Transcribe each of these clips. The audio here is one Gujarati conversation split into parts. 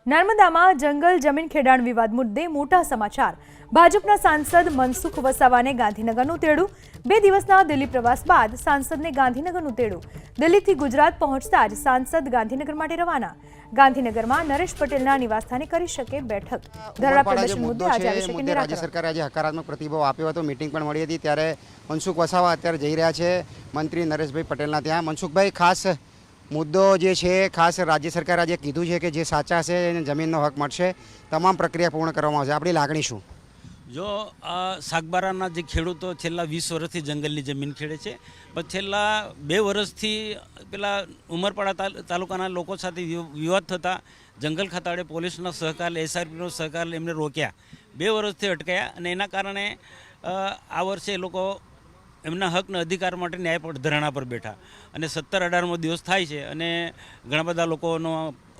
નર્મદામાં જંગલ જમીન ખેડાણ વિવાદ મુદ્દે મોટા સમાચાર। ભાજપના સાંસદ મનસુખ વસાવાને ગાંધીનગરનું તેડું। 2 દિવસના દિલ્હી પ્રવાસ બાદ સાંસદને ગાંધીનગરનું તેડું। દિલ્હીથી ગુજરાત પહોંચતા જ સાંસદ ગાંધીનગર માટે રવાના। ગાંધીનગરમાં નરેશ પટેલના નિવાસસ્થાને કરી શકે બેઠક। ધરણા પ્રદર્શન મુદ્દે આજે આવી શકે નિરાકરણ। રાજ્ય સરકારે આજે હકારાત્મક પ્રતિભાવ આપ્યો હતો, મીટિંગ પણ મળી હતી, ત્યારે મનસુખ વસાવા અત્યારે જઈ રહ્યા છે મંત્રી નરેશભાઈ પટેલના ત્યાં। મનસુખભાઈ, ખાસ મુદ્દો જે છે, ખાસ રાજ્ય સરકારે આજે કીધું છે કે જે સાચા છે એને જમીનનો હક મળશે, તમામ પ્રક્રિયા પૂર્ણ કરવામાં આવશે, આપણી લાગણી શું? જો આ સાગબારાના જે ખેડૂતો છેલ્લા 20 વર્ષથી જંગલની જમીન ખેડે છે, પણ છેલ્લા 2 વર્ષથી પેલા ઉમરપાડા તાલુકાના લોકો સાથે વિવાદ થતા જંગલ ખાતાએ પોલીસનો સહકાર, એસઆરપીનો સહકાર એમને રોક્યા, 2 વર્ષથી અટકાયા અને એના કારણે આ વર્ષે એ લોકો એમના હકના અધિકાર માટે ન્યાય ધરણા પર બેઠા અને 17-18મો દિવસ થાય છે અને ઘણા બધા લોકોનો,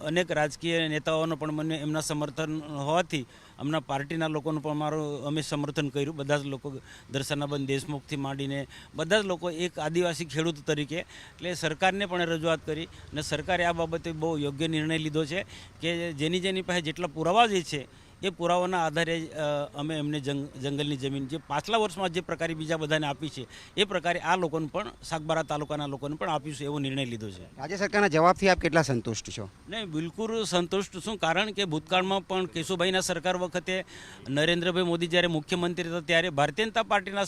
અનેક રાજકીય નેતાઓનો પણ મને એમના સમર્થન હોવાથી હમણાં પાર્ટીના લોકોનું પણ અમે સમર્થન કર્યું। બધા જ લોકો, દર્શનાબેન દેશમુખથી માંડીને બધા જ લોકો એક આદિવાસી ખેડૂત તરીકે એટલે સરકારને પણ રજૂઆત કરી અને સરકારે આ બાબતે બહુ યોગ્ય નિર્ણય લીધો છે કે જેની પાસે જેટલા પુરાવા જે છે એ પુરાવાના આધારે અમે એમને જંગલની જમીન જે પાછલા વર્ષમાં જે પ્રકારે બીજા બધાને આપી છે એ પ્રકારે આ લોકોને પણ, સાગબારા તાલુકાના લોકોને પણ આપીશું એવો નિર્ણય લીધો છે। રાજ્ય સરકારના જવાબથી આપ કેટલા સંતુષ્ટ છો? નહીં, બિલકુલ સંતુષ્ટ છું, કારણ કે ભૂતકાળમાં પણ કેશુભાઈના સરકાર વખતે નરેન્દ્રભાઈ મોદી જ્યારે મુખ્યમંત્રી હતા ત્યારે ભારતીય જનતા પાર્ટીના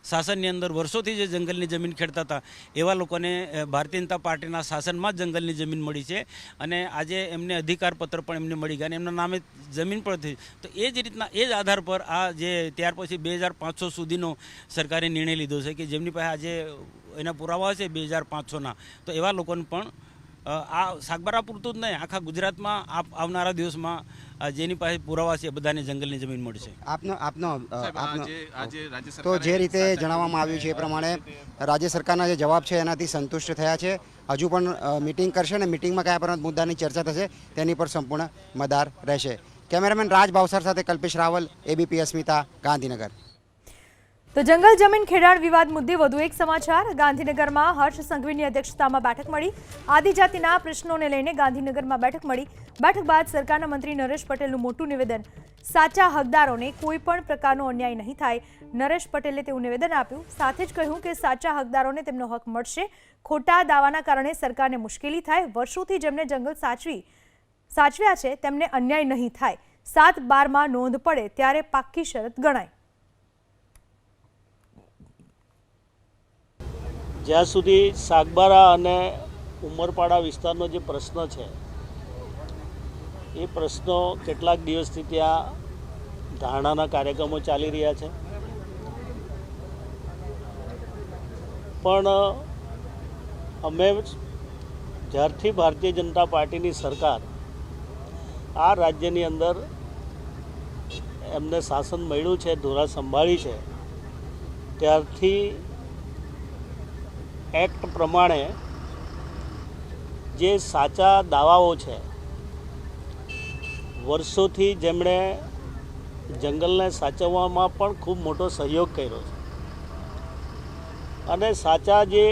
શાસનની અંદર વર્ષોથી જે જંગલની જમીન ખેડતા હતા એવા લોકોને ભારતીય જનતા પાર્ટીના શાસનમાં જ જંગલની જમીન મળી છે અને આજે એમને અધિકાર પત્ર પણ એમને મળી ગયા અને એમના નામે જમીન પણ થઈ। તો એ જ રીતના એ જ આધાર પર આ જે ત્યાર પછી 2500 સુધીનો સરકારે નિર્ણય લીધો છે કે જેમની પાસે આજે એના પુરાવા છે 2500ના, તો એવા લોકોને પણ આ સાગબારા પૂરતું જ નહીં, આખા ગુજરાતમાં આવનારા દિવસમાં જેની પાસે પુરાવા છે બધાને જંગલની જમીન મળશે। તો જે રીતે જણાવવામાં આવ્યું છે એ પ્રમાણે રાજ્ય સરકારના જે જવાબ છે એનાથી સંતુષ્ટ થયા છે। હજુ પણ મિટિંગ કરશે અને મિટિંગમાં કયા પણ મુદ્દાની ચર્ચા થશે તેની પર સંપૂર્ણ મદાર રહેશે। કેમેરામેન રાજ ભાવસાર સાથે કલ્પેશ રાવલ, એબીપી અસ્મિતા, ગાંધીનગર। તો જંગલ જમીન ખેડાણ વિવાદ મુદ્દે વધુ એક સમાચાર। ગાંધીનગરમાં હર્ષ સંઘવીની અધ્યક્ષતામાં બેઠક મળી। આદિજાતિના પ્રશ્નોને લઈને ગાંધીનગરમાં બેઠક મળી। બેઠક બાદ સરકારના મંત્રી નરેશ પટેલનું મોટું નિવેદન। સાચા હકદારોને કોઈ પણ પ્રકારનો અન્યાય નહીં થાય, નરેશ પટેલે તેવું નિવેદન આપ્યું। સાથે જ કહ્યું કે સાચા હકદારોને તેમનો હક મળશે। ખોટા દાવાના કારણે સરકારને મુશ્કેલી થાય। વર્ષોથી જેમને જંગલ સાચવ્યા છે તેમને અન્યાય નહીં થાય। 7/12માં નોંધ પડે ત્યારે પાક્કી શરત ગણાય। જ્યાં સુધી સાગબારા અને ઉમરપાડા વિસ્તારનો જે પ્રશ્ન છે એ પ્રશ્નો કેટલાક દિવસથી ત્યાં ધારણાના કાર્યક્રમો ચાલી રહ્યા છે, પણ અમે જ્યારથી ભારતીય જનતા પાર્ટીની સરકાર આ રાજ્યની અંદર એમને શાસન મળ્યું છે, ધોરા સંભાળી છે, ત્યારથી એક્ટ પ્રમાણે જે સાચા દાવાઓ છે, વર્ષોથી જેમણે જંગલને સાચવવામાં પણ ખૂબ મોટો સહયોગ કર્યો છે અને સાચા જે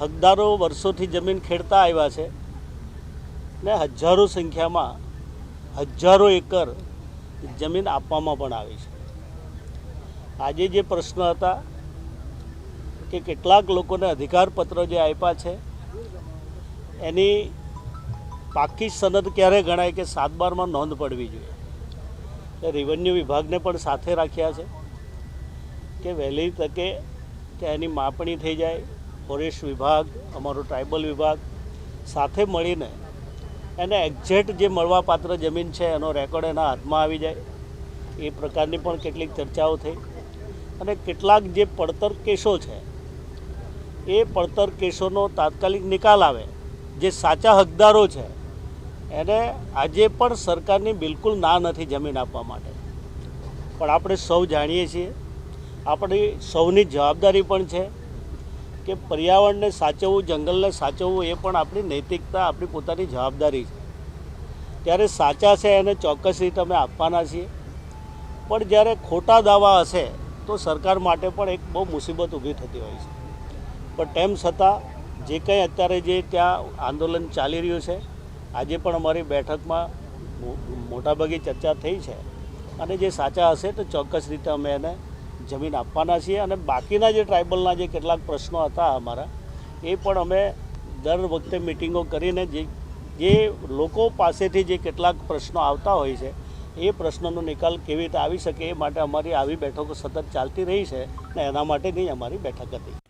હકદારો વર્ષોથી જમીન ખેડતા આવ્યા છે ને હજારો સંખ્યામાં હજારો એકર જમીન આપવામાં પણ આવી છે। આજે જે પ્રશ્ન હતા કે કેટલાક લોકોને અધિકારપત્ર જે આપ્યા છે એની પાક્કી સનદ ક્યારે ગણાય કે 7/12માં નોંધ પડવી જોઈએ। રેવન્યુ વિભાગને પણ સાથે રાખ્યા છે કે વહેલી તકે કે એની માપણી થઈ જાય। ફોરેસ્ટ વિભાગ, અમારો ટ્રાઇબલ વિભાગ સાથે મળીને એને એક્ઝેક્ટ જે મળવાપાત્ર જમીન છે એનો રેકોર્ડ એના હાથમાં આવી જાય, એ પ્રકારની પણ કેટલીક ચર્ચાઓ થઈ અને કેટલાક જે પડતર કેસો છે એ પડતર કેસોનો તાત્કાલિક નિકાલ આવે। જે સાચા હકદારો છે એને આજે પણ સરકારની બિલકુલ ના નથી જમીન આપવા માટે, પણ આપણે સૌ જાણીએ છીએ, આપણી સૌની જવાબદારી પણ છે કે પર્યાવરણને સાચવવું, જંગલને સાચવવું એ પણ આપણી નૈતિકતા, આપણી પોતાની જવાબદારી છે। ત્યારે સાચા છે એને ચોક્કસ રીતે અમે આપવાના છીએ, પણ જ્યારે ખોટા દાવા હશે તો સરકાર માટે પણ એક બહુ મુસીબત ઊભી થતી હોય છે। પણ તેમ છતાં જે કંઈ અત્યારે જે ત્યાં આંદોલન ચાલી રહ્યું છે, આજે પણ અમારી બેઠકમાં મોટાભાગે ચર્ચા થઈ છે અને જે સાચા હશે તો ચોક્કસ રીતે અમે એને જમીન આપવાના છીએ અને બાકીના જે ટ્રાઇબલના જે કેટલાક પ્રશ્નો હતા અમારા એ પણ અમે દર વખતે મિટિંગો કરીને જે લોકો પાસેથી જે કેટલાક પ્રશ્નો આવતા હોય છે એ પ્રશ્નોનો નિકાલ કેવી રીતે આવી શકે એ માટે અમારી આવી બેઠકો સતત ચાલતી રહી છે અને એના માટેની અમારી બેઠક હતી.